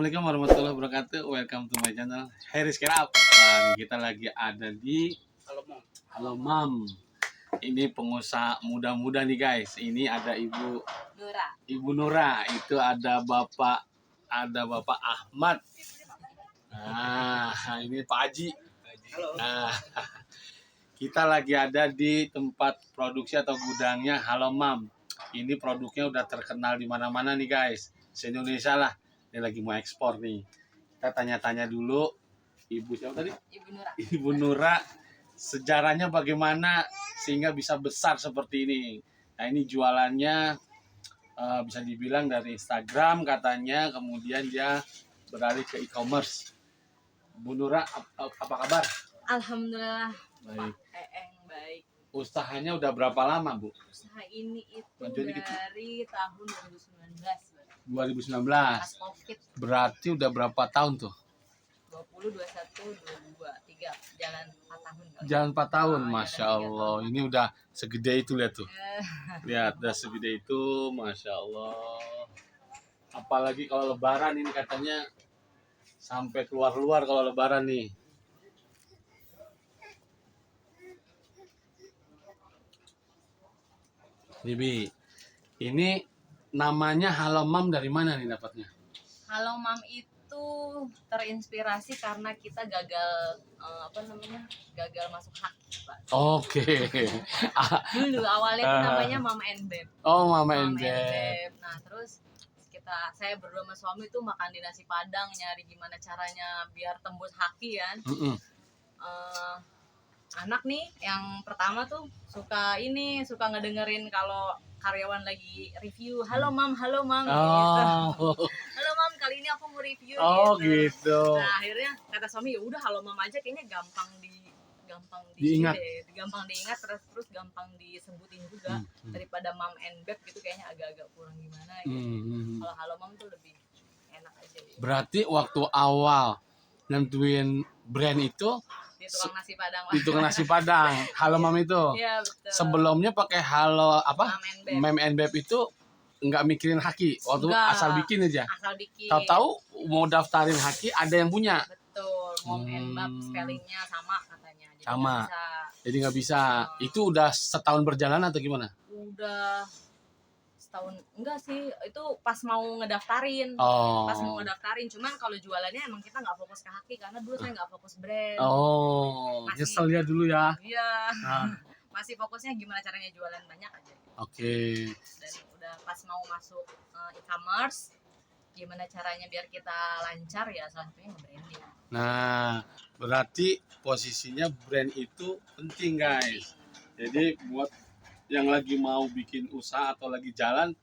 Assalamualaikum warahmatullahi wabarakatuh. Welcome to my channel Harris Kerap. Dan kita lagi ada di Halo Mam. Ini pengusaha muda-muda nih guys. Ini ada Ibu Nura. Itu ada Bapak Ahmad. Nah, ini Pak Haji. Nah, kita lagi ada di tempat produksi atau gudangnya Halo Mam. Ini produknya udah terkenal di mana-mana nih guys. Se-Indonesia lah. Ini lagi mau ekspor nih. Kita tanya-tanya dulu Ibu siapa tadi? Ibu Nura. Sejarahnya bagaimana sehingga bisa besar seperti ini. Nah, ini jualannya bisa dibilang dari Instagram katanya, kemudian dia beralih ke e-commerce. Bu Nura, apa kabar? Alhamdulillah. Baik. Baik. Usahanya udah berapa lama, Bu? Usaha ini itu Bantuin dikit. dari tahun 2019. 2019. Pas Covid. Berarti udah berapa tahun tuh? 20, 21, 22, 3. Jalan 4 tahun. Jalan 4 tahun, Oh, Masya jalan 3 Allah. tahun. Ini udah segede itu, lihat tuh. Eh, Lihat, udah segede itu, Masya Allah. Apalagi kalau lebaran ini katanya sampai keluar-luar kalau lebaran nih. Bibi, ini namanya Halo Mam dari mana nih dapatnya? Halo Mam itu terinspirasi karena kita gagal gagal masuk hak, Pak. Oke. Dulu awalnya itu namanya Mama and Beb. Oh, Mama Mama and Beb. Nah, terus saya berdua sama suami tuh makan di nasi Padang, nyari gimana caranya biar tembus haki kan. Anak nih yang pertama tuh suka ngedengerin kalau karyawan lagi review, halo mam gitu. Oh, Halo mam, kali ini aku mau review oh gitu. gitu. Nah, akhirnya kata suami, ya udah halo mam aja, kayaknya gampang Diingat. diingat, terus gampang disebutin juga daripada mam and beb gitu, kayaknya agak-agak kurang gimana gitu. Kalau halo mam tuh lebih enak aja gitu. Berarti waktu awal nentuin brand itu Di tukang nasi Padang lah. di tukang nasi Padang, Halo Mam itu. Iya, betul. Sebelumnya pakai Halo apa? Mam and Beb. Mem and Beb itu nggak mikirin haki, waktu Enggak. asal bikin aja. Asal bikin. Tahu-tahu mau daftarin haki ada yang punya. Betul, mom and bab spellingnya sama katanya. Jadi Sama. nggak bisa. Jadi nggak bisa. Itu udah setahun berjalan atau gimana? Udah setahun, enggak sih, itu pas mau ngedaftarin. Oh. Pas mau ngedaftarin, cuman kalau jualannya emang kita nggak fokus ke haki karena dulu saya nggak fokus brand. Oh, Masih- nyesel ya dulu ya. Iya. Nah, Masih fokusnya gimana caranya jualan banyak aja. oke. Dan udah pas mau masuk e-commerce, gimana caranya biar kita lancar, ya salah satunya nge-branding. Nah, berarti posisinya brand itu penting guys. Jadi buat yang lagi mau bikin usaha atau lagi jalan,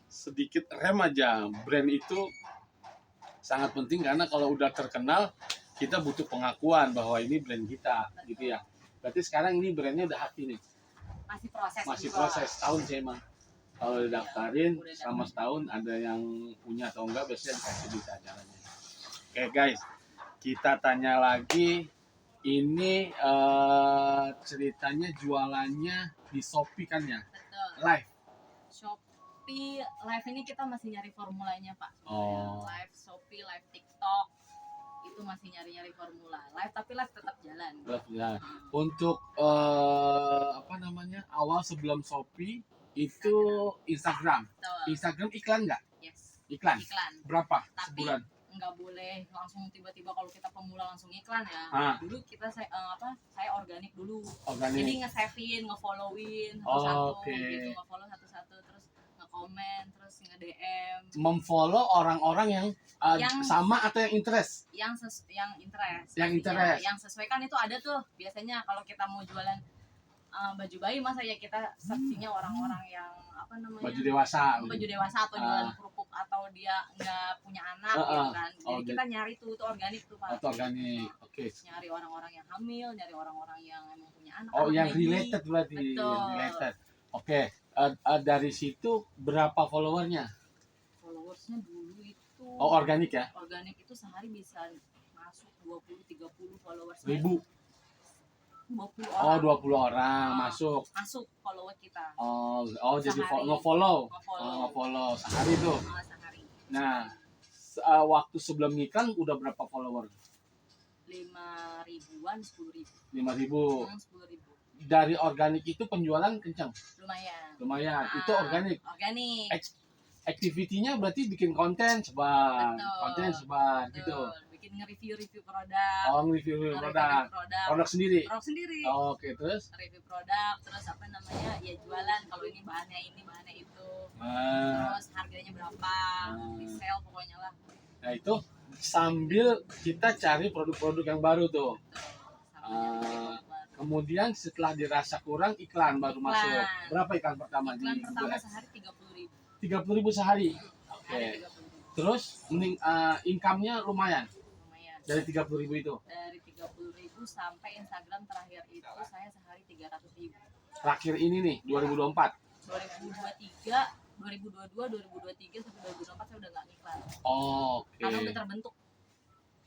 sedikit rem aja. Brand itu sangat penting karena kalau udah terkenal, kita butuh pengakuan bahwa ini brand kita, gitu ya. Berarti sekarang ini brandnya udah hati nih. Masih proses. Masih juga. proses, tahun sih emang. Kalau didaftarin Udah selama setahun, ada yang punya atau enggak, biasanya dikasih duit acaranya. Oke guys, kita tanya lagi. Ini ceritanya jualannya di Shopee kan ya? Betul. Live. Shopee live ini kita masih nyari formulanya, Pak. Oh. Live Shopee, live TikTok itu masih nyari formula. Live tapi live tetap jalan. Live ya. Untuk apa namanya? Awal sebelum Shopee itu Instagram. Betul. Instagram iklan nggak? Yes. Iklan. Iklan. Berapa Tapi sebulan? nggak boleh langsung tiba-tiba kalau kita pemula langsung iklan ya. Ah. Dulu saya organik dulu. Organik. Jadi nge-save-in, nge-followin Oh, satu-satu oke. gitu, nge-follow satu-satu, terus nge-komen, terus nge-DM Memfollow orang-orang yang, Yang- sama atau yang interest. yang interest. Yang pastinya. interest. Yang sesuai kan itu ada tuh. Biasanya kalau kita mau jualan baju bayi, masa ya kita searchingnya orang-orang yang apa namanya, Baju dewasa. baju dewasa atau jualan kerupuk atau dia nggak punya anak gitu kan. Jadi Oh, kita nyari tuh organik tuh, Pak. Atau organik. Oke. Nyari orang-orang yang hamil, nyari orang-orang yang emang punya anak. Oh, anak yang bayi. related berarti. Betul. Yang related. Oke. Dari situ berapa followernya? Followersnya dulu itu Oh, organik ya? organik itu sehari bisa masuk 20-30 followers. 1000. 20 Oh, orang 20 orang Ah. masuk. masuk follower kita. Oh, jadi Sehari. nge-follow. Nge-follow. Nge-follow sehari tuh. Sehari. Nah, waktu sebelum iklan udah berapa follower? 5.000-an, 10.000. 5.000. 10.000. Dari organik itu penjualan kencang. Lumayan. Itu organik. Organik. Activity-nya berarti bikin konten sebar. Betul. Konten sebar Betul. gitu. Bikin nge-review produk. Oh, review produk. Produk sendiri. Produk sendiri. Oke, terus Review produk, terus apa namanya? Ya jualan kalau ini, bahannya itu. Terus harganya berapa? Di sale pokoknya lah. Nah, itu sambil kita cari produk-produk yang baru tuh. Kemudian setelah dirasa kurang, iklan baru masuk. Berapa iklan pertama iklan di pertama Google? sehari 30.000. 30.000 sehari. Oke. 30.000. Terus income-nya lumayan. Dari 30.000 itu. Dari 30.000 sampai Instagram terakhir itu saya sehari 300.000. Terakhir ini nih 2024. 2023, 2023 sampai 2024 saya udah nggak iklan. Oke. Karena udah terbentuk.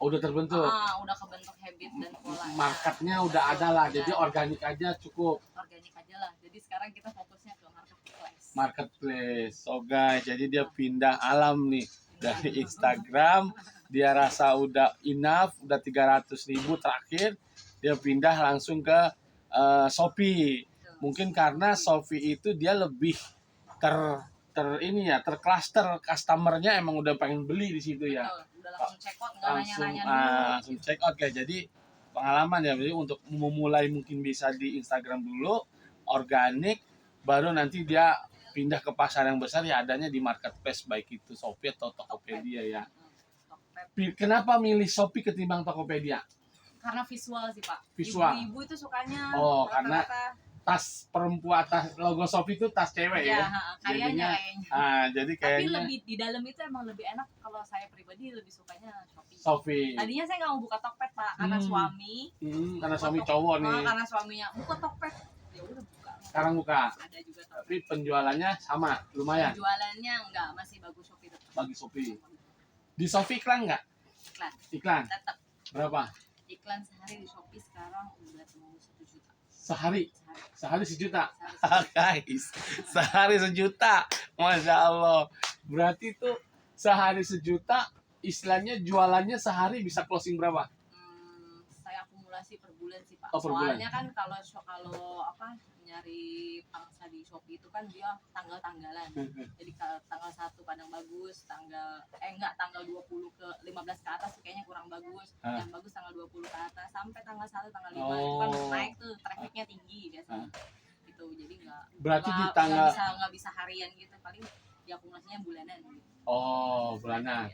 Oh, udah terbentuk. Udah kebentuk habit dan pola. Marketnya udah ada lah, jadi organik aja cukup. Organik aja lah. Jadi sekarang kita fokusnya ke marketplace. Marketplace. Oh guys, jadi dia pindah alam nih dari Instagram. Dia rasa udah enough, udah 300.000 terakhir. Dia pindah langsung ke Shopee. Mungkin karena Shopee itu dia lebih tercluster customernya emang udah pengen beli di situ ya. Betul. Udah langsung check out, nggak nanya-nanya dulu. Langsung check out ya. Jadi pengalaman ya, jadi untuk memulai mungkin bisa di Instagram dulu, organik, baru nanti dia pindah ke pasar yang besar ya adanya di marketplace baik itu Shopee atau Tokopedia ya. Kenapa milih Shopee ketimbang Tokopedia? Karena visual sih Pak. Visual. Ibu-ibu itu sukanya. Karena tas perempuan, tas logo Shopee itu tas cewek ya. Kayaknya. Jadi Tapi kayaknya lebih di dalam itu emang lebih enak. Kalau saya pribadi lebih sukanya Shopee. Shopee. Tadinya saya nggak mau buka Tokped Pak, karena suami. Karena suami cowok nih. Karena suaminya buka Tokped, ya udah buka. Sekarang buka. Ada juga Tokped. Tapi penjualannya sama, lumayan. Penjualannya enggak, masih bagus Shopee tetap. Bagi Shopee. Di Shopee iklan nggak? Iklan. Tetap. Berapa? Iklan sehari di Shopee sekarang udah tembus 1 juta. Sehari 1 juta. Guys, sehari 1 juta. Masya Allah. Berarti itu sehari 1 juta, istilahnya jualannya sehari bisa closing berapa? Saya akumulasi per bulan sih Pak. Oh, per bulan. Soalnya kan kalau nyari pangsa di Shopee itu kan dia tanggal-tanggalan. Jadi tanggal 1 kadang bagus, tanggal 20 ke 15 ke atas kayaknya kurang bagus. Yang bagus tanggal 20 ke atas sampai tanggal 1 tanggal 5 itu kan naik tuh, trafficnya tinggi biasanya. Gitu. Jadi nggak bisa harian gitu, paling diakumulasinya bulanan gitu. Oh, bulanan.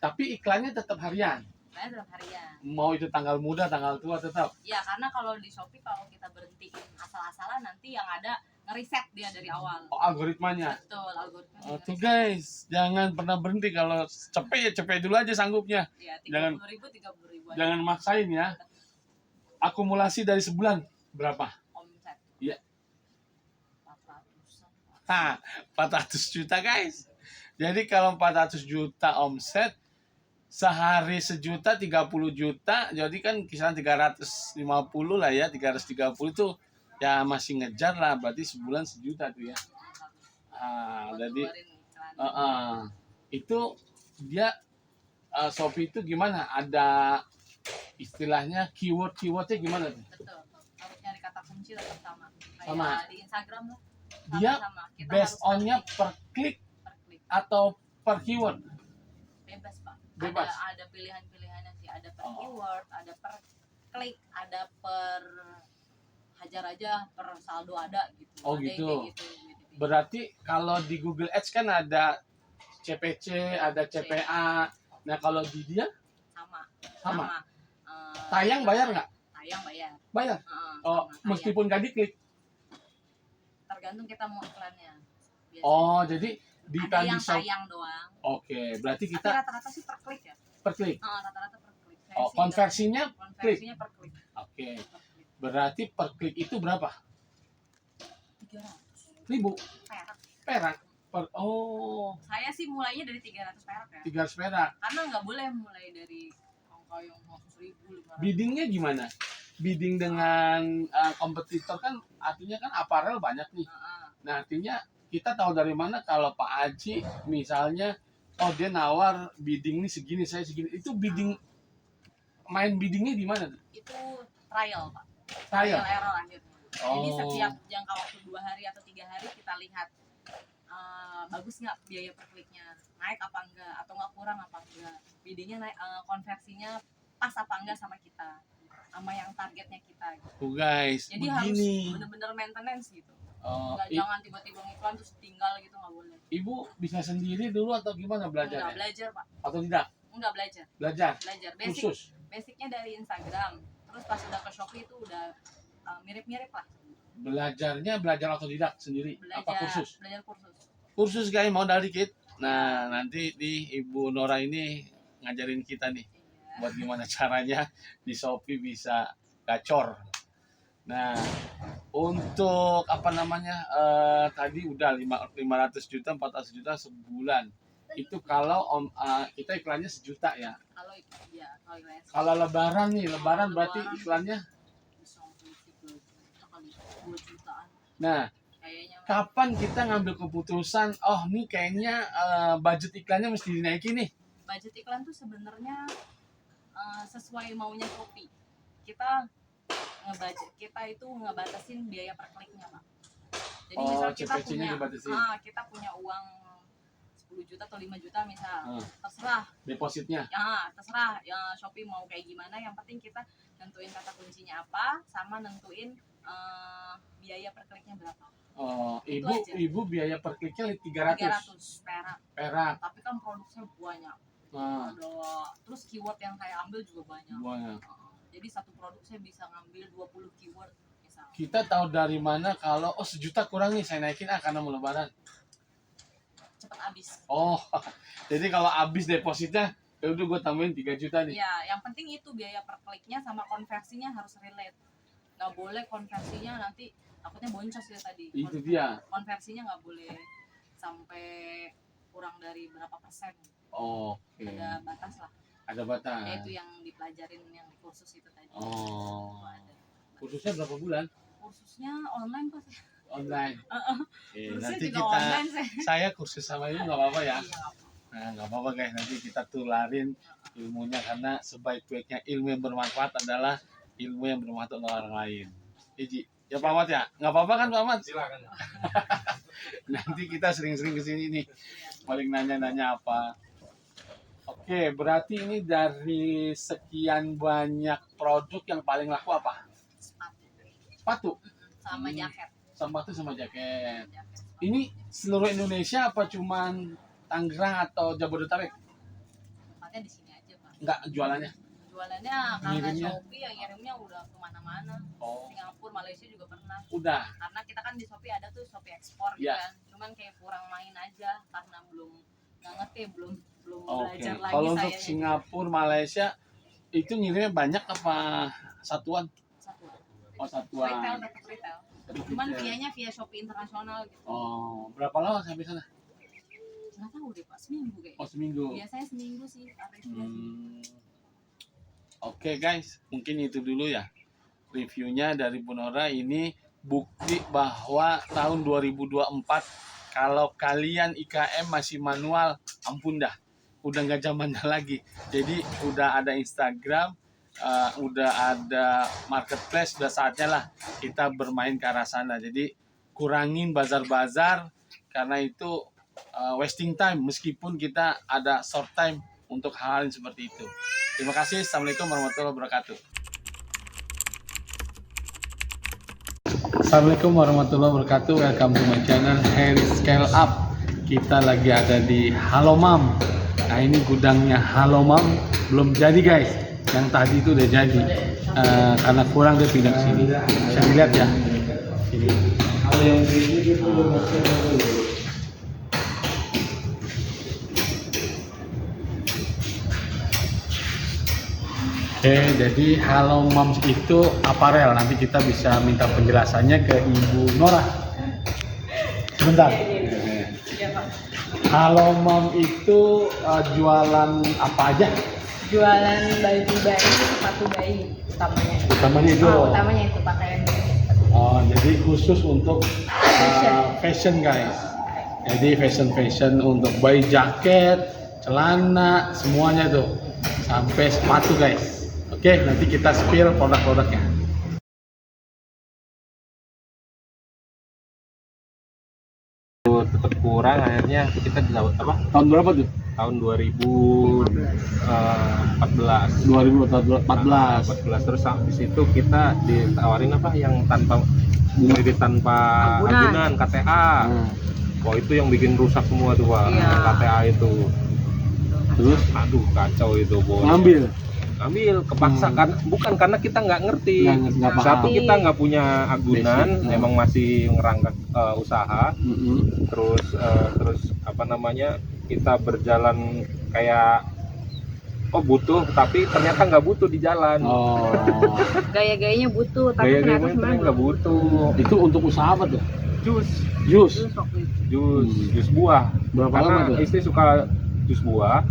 Tapi iklannya tetap harian. Tetap harian. Mau itu tanggal muda, tanggal tua tetap. Ya, karena kalau di Shopee kalau kita berhentiin asal-asalan nanti yang ada ngeriset dia dari awal. Oh, algoritmanya. Betul, algoritmanya. Tuh guys, jangan pernah berhenti kalau cepet ya cepet dulu aja sanggupnya. Ya, 30.000 aja. Jangan maksain ya. Akumulasi dari sebulan berapa? Omset. Iya. 400-an. 400 juta guys. Jadi kalau 400 juta omset, sehari 1 juta 30 juta, jadi kan kisaran 350 lah ya, 330 itu ya masih ngejar lah, berarti sebulan 1 juta tuh ya. Jadi itu dia Shopee itu gimana? Ada istilahnya keywordnya gimana tuh? Betul. Harus nyari kata kunci tetap sama. Sama. Di Instagram lah. Dia based on-nya per klik atau per keyword? Bebas Pak. Bebas. Ada pilihan-pilihannya sih. Ada per keyword, ada per klik, ada per hajar aja, per saldo ada gitu. Oh ada gitu. Gitu. Berarti kalau di Google Ads kan ada CPC, ada CPA. Nah kalau di dia sama. Tayang bayar nggak? Tayang bayar. Bayar. Oh, meskipun nggak diklik. Tergantung kita mau iklannya. Biasanya. Oh, jadi di ada yang tayang doang. Oke, berarti kita. Tapi rata-rata sih per klik ya. Per klik. Rata-rata per klik. Konversinya klik. Per klik. Oke. Berarti per klik itu berapa? 300.000 perak. Saya sih mulainya dari 300 perak ya. 300 perak. Karena nggak boleh mulai dari angka yang 100.000. Biddingnya gimana? Bidding dengan kompetitor kan artinya kan aparel banyak nih. Nah artinya kita tahu dari mana kalau Pak Haji misalnya Oh, dia nawar bidding nih segini, saya segini. Itu bidding, main biddingnya di mana? Itu trial Pak, Trial. error akhirnya. Jadi Oh. setiap jangka waktu 2 hari atau 3 hari kita lihat bagus nggak biaya per kliknya, naik apa enggak, atau nggak kurang apa enggak, biddingnya naik, konversinya pas apa enggak sama kita, sama yang targetnya kita gitu. Tuh guys, Jadi begini. harus bener-bener maintenance gitu. Oh, Jangan tiba-tiba ngiklan terus tinggal gitu, nggak boleh. Ibu bisa sendiri dulu atau gimana Enggak belajarnya? belajar Pak, Atau tidak? enggak belajar. Belajar Basic, khusus. basicnya dari Instagram, terus pas udah ke Shopee itu udah mirip-mirip lah. Belajarnya belajar otodidak sendiri apa kursus? Belajar kursus. Kursus guys, modal dikit. Nah, nanti di Ibu Nora ini ngajarin kita nih Iya. buat gimana caranya di Shopee bisa gacor. Nah, untuk apa namanya, tadi udah 500 juta, 400 juta sebulan. Itu kalau kita iklannya 1 juta ya. Kalau itu ya, Kalau lebaran nih, lebaran berarti iklannya. bisa 2 jutaan Nah, kayaknya. kapan kita ngambil keputusan, oh nih kayaknya budget iklannya mesti dinaikin nih? Budget iklan tuh sebenarnya sesuai maunya Shopee. Kita itu ngebatasin biaya per kliknya Pak. Jadi misal CPC-nya dibatasin. kita punya uang 10 juta atau 5 juta misal, terserah Depositnya. ya, terserah ya Shopee mau kayak gimana, yang penting kita nentuin kata kuncinya apa, sama nentuin biaya per kliknya berapa. Oh, Itu aja. ibu biaya per kliknya 300 perak. Tapi kan produknya banyak. Terus keyword yang saya ambil juga banyak. Jadi satu produk saya bisa ngambil 20 keyword misal. Kita tahu dari mana kalau 1 juta kurang nih, saya naikin karena mau lebaran. Cepat habis. Oh, jadi kalau habis depositnya, ya udah gue tambahin 3 juta nih. Iya, yang penting itu biaya per kliknya sama konversinya harus relate. Nggak boleh konversinya nanti takutnya boncos ya tadi. Itu dia. Konversinya nggak boleh sampai kurang dari berapa persen. Oke. Ada batas lah. Ada batas. Ya itu yang dipelajarin yang di kursus itu tadi. Oh. Itu ada. Kursusnya berapa bulan? Kursusnya online Pak. Online. Kursusnya Nanti juga kita, online saya kursus sama ibu nggak apa-apa ya? Iya, nggak apa-apa. Nah, nggak apa-apa guys, nanti kita tularin ilmunya, karena sebaik-baiknya ilmu yang bermanfaat adalah ilmu yang bermanfaat untuk orang lain. Iji, ya Pak Ahmad ya? Nggak apa-apa kan Pak Ahmad? Silakan. Nanti kita sering-sering kesini nih, paling nanya-nanya apa. Oke, berarti ini dari sekian banyak produk yang paling laku apa? Sepatu? Sama jaket. Sepatu sama jaket. Jaket. Ini seluruh Indonesia apa cuman Tangerang atau Jabodetabek? Tempatnya di sini aja Pak. Enggak jualannya? Jualannya karena Ngirimnya? Shopee yang ngirimnya udah kemana-mana. Oh, Singapura, Malaysia juga pernah. udah. Karena kita kan di Shopee ada tuh Shopee ekspor gitu Iya. kan. Cuman kayak kurang main aja karena belum nggak ngerti, belum Oke. belajar lagi Kalau untuk sayanya. Singapura, Malaysia itu ngirimnya banyak apa satuan? Satuan. Oh, satuan. Retail, tetap retail. Cuman via-nya via Shopee internasional gitu. Oh, berapa lama sampai sana? Nggak tahu deh Pak, seminggu kayaknya. Oh, seminggu. Biasanya seminggu sih average-nya. Oke guys, mungkin itu dulu ya reviewnya dari Bu Nora. Ini bukti bahwa tahun 2024 kalau kalian IKM masih manual, ampun dah, udah nggak zamannya lagi. Jadi udah ada Instagram, udah ada marketplace, udah saatnya lah kita bermain ke arah sana. Jadi kurangin bazar-bazar, karena itu wasting time, meskipun kita ada short time untuk hal-hal yang seperti itu. Terima kasih. Assalamualaikum warahmatullahi wabarakatuh. Assalamualaikum warahmatullahi wabarakatuh. Welcome to my channel Harry Scale Up. Kita lagi ada di Halomam. Nah, ini gudangnya Halomam belum jadi guys. Yang tadi itu udah jadi. Karena kurang dia pindah ke sini. Bisa dilihat ya. Sini. Oke, jadi Halo Moms itu aparel. Nanti kita bisa minta penjelasannya ke Ibu Nora. Sebentar. Halo Mom itu jualan apa aja? Jualan baju bayi, sepatu bayi utamanya. Utamanya itu. Utamanya itu pakaian bayi. Oh, jadi khusus untuk fashion guys. Jadi fashion untuk bayi, jaket, celana, semuanya tuh. Sampai sepatu guys. Oke, nanti kita spill produk-produknya. Tetap kurang, akhirnya kita dilawan apa? Tahun berapa tuh? Tahun 2014. 2014. Terus di situ kita ditawarin apa yang tanpa kredit tanpa agunan KTA. Oh itu yang bikin rusak semua tuh Pak, Iya. KTA itu. Terus Aduh kacau itu Boy. ngambil. Kepaksa kan, bukan karena kita nggak ngerti. Nggak paham. Satu kita nggak punya agunan, Basic. emang masih ngerangkak usaha. Mm-mm. Terus apa namanya, kita berjalan kayak butuh, tapi ternyata nggak butuh di jalan. Oh, Gaya-gayanya butuh, tapi ternyata Gaya-gayanya sebenarnya nggak butuh. itu untuk usaha apa tuh? Jus Jus. Terus waktu itu. jus buah. Berapa Karena lama tuh? istri suka jus buah.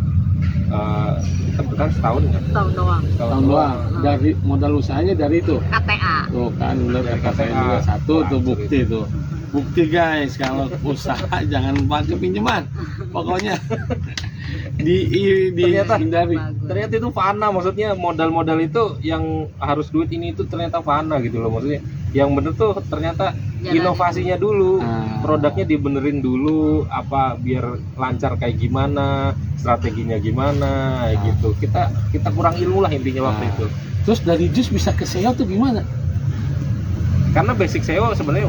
Kita bertahan setahun ya. Tahun doang. Tahun doang. Dari modal usahanya dari itu. KTA. Tuh kan udah Dari kata saya KTA. juga satu Wah, tuh bukti sulit. tuh. Bukti guys, kalau usaha jangan pakai pinjaman. Pokoknya dihindari. Bagus. Ternyata itu fana, maksudnya modal-modal itu yang harus duit ini itu ternyata fana gitu loh, maksudnya yang bener tuh ternyata Jalanin. inovasinya dulu, Ah. produknya dibenerin dulu, apa biar lancar kayak gimana, strateginya gimana gitu. Kita kurang ilmu lah intinya waktu Ah. itu, Terus dari jus bisa ke SEO tuh gimana? karena basic SEO sebenarnya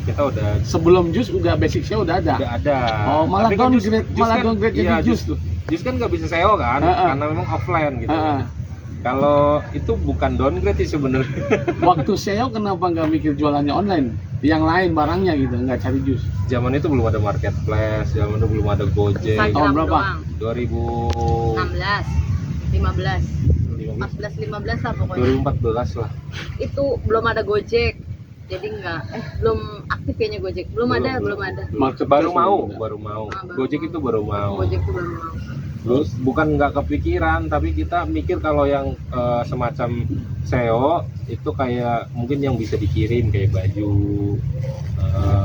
kita udah Sebelum jus udah basic SEO udah ada. ada. Oh, malah Tapi kan downgrade, malah kan- downgrade iya, jadi jus tuh. Jus kan nggak bisa SEO kan, karena memang offline gitu. Kalau itu bukan downgrade sih sebenarnya. Waktu SEO kenapa nggak mikir jualannya online? Yang lain barangnya gitu, nggak cari jus. Zaman itu belum ada marketplace, zaman itu belum ada Gojek. Tahun Instagram berapa? doang. 2000 16, 15, 15 lah pokoknya. 2014 lah. Itu belum ada Gojek. Jadi belum aktif kayaknya Gojek. Belum ada. Marketplace Baru mau. baru Gojek mau. itu baru mau. Gojek tuh baru mau. Terus bukan nggak kepikiran, tapi kita mikir kalau yang semacam SEO itu kayak mungkin yang bisa dikirim kayak baju,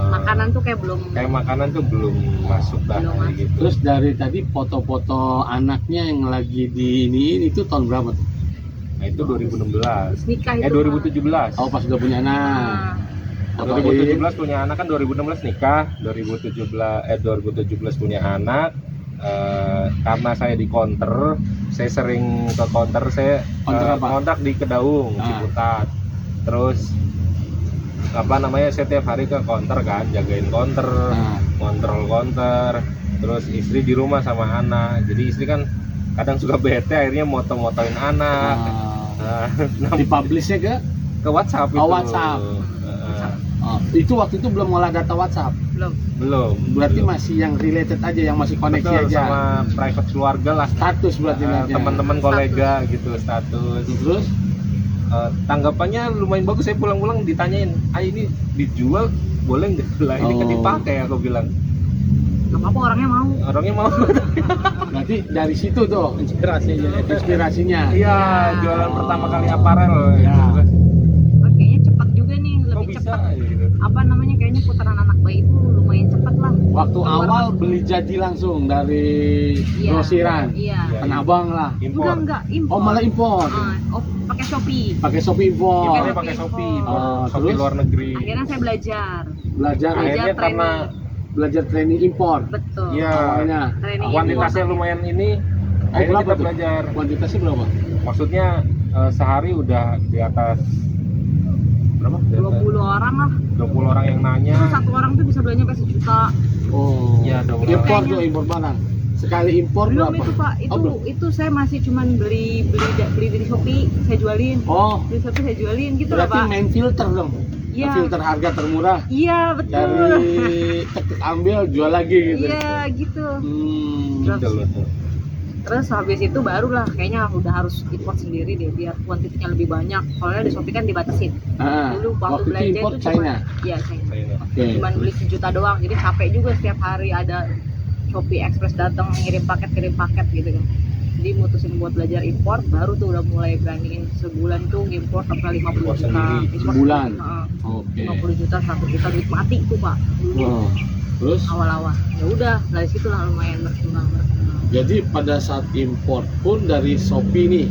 Makanan tuh kayak belum. kayak makanan tuh belum masuk dah Belum kayak masuk. gitu. Terus dari tadi foto-foto anaknya yang lagi di ini itu tahun berapa tuh? Nah itu 2016. Nikah itu. 2017. Oh pas udah punya anak. Nah, 2017 punya anak kan 2016 nikah, 2017 punya anak. Karena saya di counter, saya sering ke counter, saya Counter apa? kontrak di Kedaung, Ah. Ciputat. Terus apa namanya, saya tiap hari ke counter kan, jagain counter, Nah, kontrol counter. Terus istri di rumah sama anak, jadi istri kan kadang suka bete, akhirnya moto-motoin anak. Nah, di publishnya ke WhatsApp Oh, itu. WhatsApp. Itu waktu itu belum ngolah data WhatsApp. Belum. Berarti belum. masih yang related aja, yang masih koneksi Betul, aja. sama private keluarga lah. Status berarti lihatnya. Teman-teman kolega gitu, status. Terus Tanggapannya lumayan bagus, saya pulang-pulang ditanyain, ini dijual boleh nggak? Lah ini kan Oh. dipakai, aku bilang. nggak apa-apa orangnya mau. Orangnya mau. berarti dari situ tuh inspirasinya. Iya, jualan pertama kali aparel. Ya. Gitu. Oh, kayaknya cepat juga nih, Kok lebih bisa? cepat. Gitu. Apa namanya, kayaknya putaran anak bayi itu lumayan cepat lah. Waktu awal beli jadi langsung dari Iya. grosiran. Iya. Iya. Tanah Abang lah. Impor. Enggak impor. Oh malah impor. Pakai Shopee. Pakai Shopee impor. Impornya pakai Shopee, Oh, Shopee terus? luar negeri. Akhirnya saya belajar. Belajar Akhirnya karena belajar training impor. Betul. Iya. Awalnya. Training kuantitasnya impor. lumayan ini, Oh, akhirnya berapa kita tuh? belajar. Kuantitasnya berapa? Maksudnya sehari udah di atas berapa? Di atas 20 orang lah. 20 orang yang nanya. Terus satu orang tuh bisa belanja sampai sejuta. Oh. Iya, dong. Impor Kayaknya- tuh, impor barang. Sekali impor Belum berapa? itu Pak, itu Oh, belum. itu saya masih cuman beli dari Shopee, saya jualin. Oh, Beli Shopee saya jualin gitu lah berarti Pak. main filter dong. Iya. Filter harga termurah. Iya, betul. Dari ambil jual lagi gitu. Iya, gitu. Hmm. Gitu loh tuh. Terus habis itu barulah kayaknya udah harus import sendiri deh biar kuantitinya lebih banyak. Soalnya di Shopee kan dibatasin. Nah, Dulu waktu waktu itu belanja impor itu China. Iya, China. Oke. Cuman beli sejuta doang. Jadi capek juga setiap hari ada Shopee Express datang kirim paket gitu kan. Jadi mutusin buat belajar impor, baru tuh udah mulai beraniin sebulan tuh impor sampai 50 Impor juta. sendiri. Impor Sebulan? heeh. Oke. 50 juta, 1 juta duit mati tuh Pak. Dulu Oh. Terus awal-awal. Ya udah, dari situ lah lumayan berkembang. Jadi pada saat import pun dari Shopee nih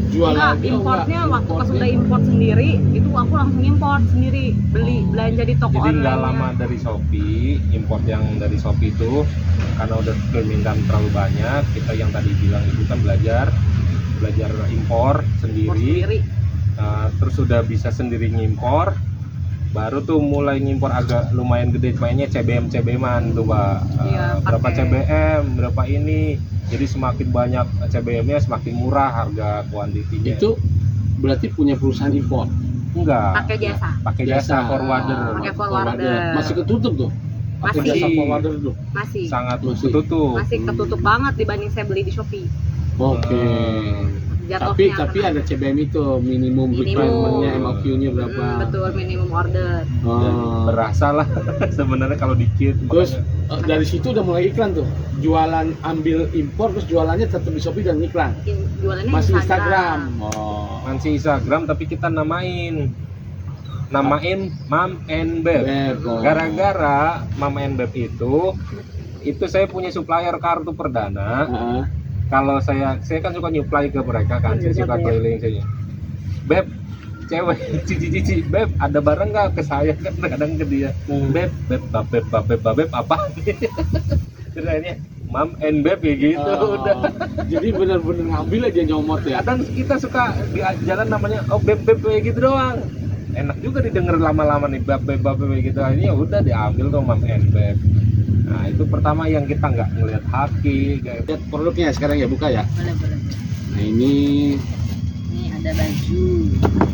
jualan Enggak, importnya waktu pas udah import sendiri itu aku langsung import sendiri, beli belanja di toko Jadi nggak online. lama dari Shopee, import yang dari Shopee itu karena udah permintaan terlalu banyak, kita yang tadi bilang itu kan belajar impor sendiri. Nah, terus udah bisa sendiri ngimpor, baru tuh mulai ngimpor agak lumayan gede, mainnya CBM-an tuh Pak. Iya, Berapa pakai- CBM, berapa ini, jadi semakin banyak CBM-nya semakin murah harga kuantitinya. itu berarti punya perusahaan import. Enggak, Pakai jasa. pakai jasa forwarder. Pakai forwarder. Masih ketutup tuh. Pakai Masih. jasa forwarder tuh. Masih Sangat Masih. ketutup. masih ketutup banget dibanding saya beli di Shopee. Oke. Tapi Jatuhnya ada CBM itu minimum Minimum. requirement-nya, MOQ-nya berapa? betul minimum order. Dan Oh. berasa lah sebenarnya kalau dikit. Terus makanya dari situ udah mulai iklan tuh. Jualan ambil impor terus jualannya tetap di Shopee dan iklan. Jualannya Masih Instagram. Oh. masih Instagram tapi kita namain Mom and Beb. Beb, oh. Gara-gara Mom and Beb itu saya punya supplier kartu perdana. Heeh. Kalau saya kan suka nyuplai ke mereka kan, saya suka keliling saya. Beb, cewek cici Beb ada barang nggak ke saya kan kadang ke dia. Beb apa? Terus akhirnya Mom and Beb ya gitu Oh. udah. Jadi benar-benar ngambil aja nyomot ya. Kadang kita suka di jalan namanya Beb kayak gitu doang. Enak juga didengar lama-lama nih Beb gitu. Akhirnya udah diambil tuh Mom and Beb. Nah itu pertama yang kita nggak ngelihat haki. Lihat produknya sekarang ya, buka ya. Boleh. Nah ini Ini ada baju.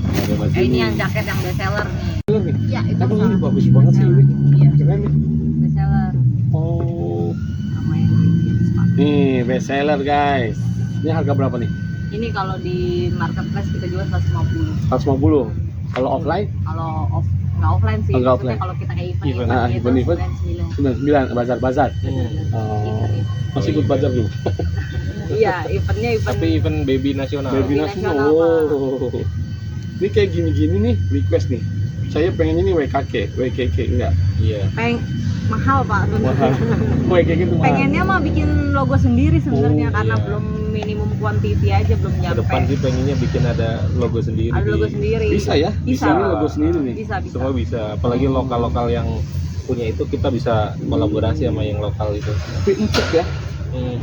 ada baju. Ini yang jaket yang best seller nih. nih. Iya, itu Tapi ini sama. bagus banget sih ini. Iya, Keren nih. best seller. Oh. Sama yang bikin sepatu. Nih best seller guys. Ini harga berapa nih? Ini kalau di marketplace kita jual 150. 150. Kalau offline Nggak offline sih. Oh, nggak Maksudnya offline. kalau kita kayak Event. event, Nah, gitu, event. 99. 99 bazar. Oh. Masih ikut bazar juga. Iya, eventnya event. Tapi event baby nasional. Baby Baby nasional. nasional, Oh. Ini kayak gini-gini nih request nih. Saya pengen ini WKK enggak. Iya. Mahal Pak. Mahal. WKK itu mahal. Pengennya mah bikin logo sendiri sebenarnya Oh, karena iya. belum minimum quantity aja belum Ke nyampe. depan sih pengennya bikin ada logo sendiri. Ada logo di- sendiri. Bisa ya? Bisa. Ini logo sendiri nih. Bisa. Semua bisa. Apalagi lokal-lokal yang punya itu kita bisa kolaborasi sama yang lokal itu. Tapi empuk ya. Oh,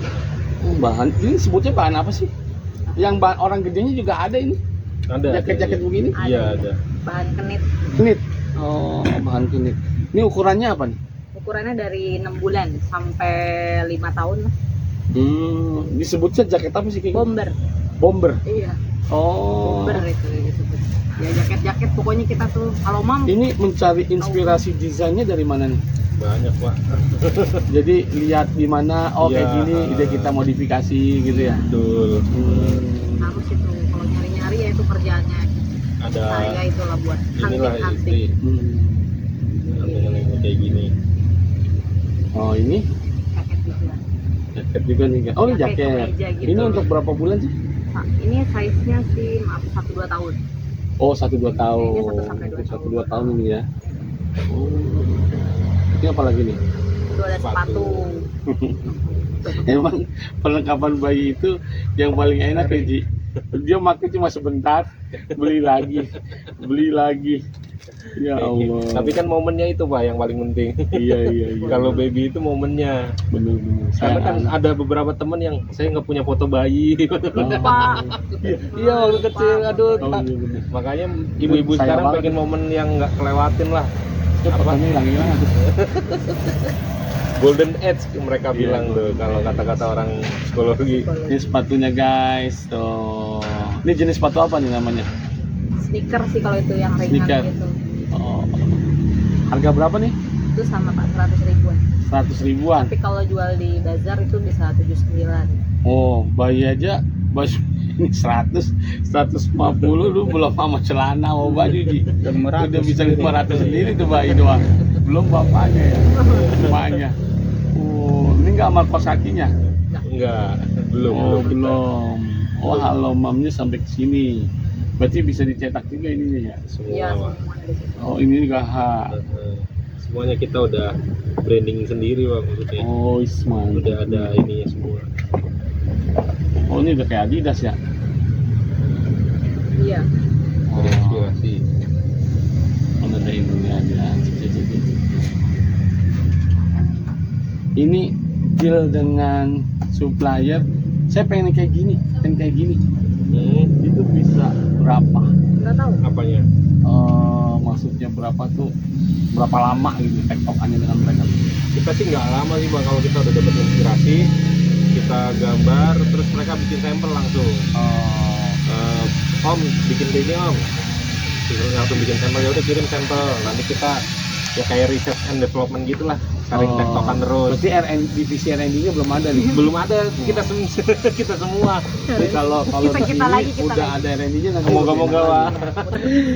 bahan ini sebutnya bahan apa sih? Yang bahan orang gedenya juga ada ini. Ada. Jaket-jaket begini. Iya ada. Bahan kenit. Knit. Oh, bahan knit. Ini ukurannya apa nih? Ukurannya dari 6 bulan sampai 5 tahun lah. Disebutnya jaket apa sih kayak gitu? Bomber. Bomber. Iya, Oh. bomber itu disebut. Ya jaket-jaket pokoknya kita tuh kalau mam Ini mencari inspirasi desainnya dari mana nih? Banyak Pak. Jadi lihat di mana oh kayak Iya. gini ide kita modifikasi gitu ya. Betul. harus itu kalau nyari-nyari ya itu kerjaannya Ada saya itulah buat inilah hunting-hunting. istri yang kayak gini. Oh ini Jaket juga. jaket juga nih. Oh ini Jaket jaket. kemeja gitu. Ini untuk berapa bulan sih? Ini size-nya sih maaf 1-2 tahun. Oh 1-2 tahun. Kayaknya 1 sampai 2 1-2 tahun ini ya. Oh. Ini apa lagi nih? Itu ada sepatu. Emang perlengkapan bayi itu yang paling enak ya Ji. Dia pakai cuma sebentar, beli lagi. Ya Allah. Tapi kan momennya itu Pak yang paling penting. iya. Kalau baby itu momennya. bener. Karena kan ada beberapa temen yang saya nggak punya foto bayi. Lupa. Iya waktu kecil, aduh. Oh, iya bener. Makanya ibu-ibu Sayang sekarang banget. pengen momen yang nggak kelewatin lah. Itu fotonya hilang-hilang tuh. Golden age mereka Iya, bilang tuh kalau kata-kata orang psikologi. Ini sepatunya guys, tuh. Ini jenis sepatu apa nih namanya? Sneaker sih kalau itu yang Sneaker. ringan gitu. Oh. Harga berapa nih? Itu sama Pak 100 ribuan. 100 ribuan. Tapi kalau jual di bazar itu bisa 79. Oh, bayi aja baju ini 150 lu belum sama celana sama baju Ji. Udah bisa 500 sendiri tuh bayi doang. Belum bapaknya ya. Emaknya. Oh, ini enggak sama kos kakinya? Enggak, belum. Oh, belum. Oh, halo mamnya sampai ke sini. Berarti bisa dicetak juga ininya ya. Iya, Semua. semua ada di situ. Oh, ini juga H. semuanya kita udah branding sendiri Bang, maksudnya Oh, Isman. udah ada ininya semua. Oh, ini udah kayak Adidas ya? Iya. Ada inspirasi. Oh, ada ini aja. Ini deal dengan supplier. Saya pengen kayak gini, Itu bisa berapa? Nggak tahu. Apanya? Maksudnya berapa tuh? Berapa lama gitu tektokannya dengan mereka? Kita sih nggak lama sih Bang, kalau kita udah dapat inspirasi, kita gambar, terus mereka bikin sampel langsung. Om bikin kayak gini Om, langsung bikin sampel, ya udah kirim sampel, nanti kita ya kayak research and development gitulah, saling tektokan terus. Berarti divisi R&D-nya belum ada nih. Belum ada, kita semua. Jadi kalau Kita lagi, kita udah lagi. ada R&D-nya nanti. Moga-moga lah.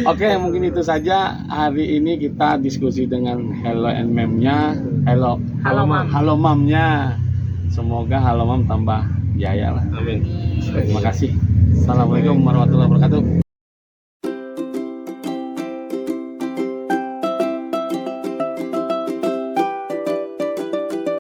Oke, mungkin itu saja hari ini kita diskusi dengan Hello and Mem-nya. Halo Mam. Halo Mam-nya. Semoga Halo Mam tambah jaya lah. Amin. Terima kasih. Assalamualaikum warahmatullahi wabarakatuh.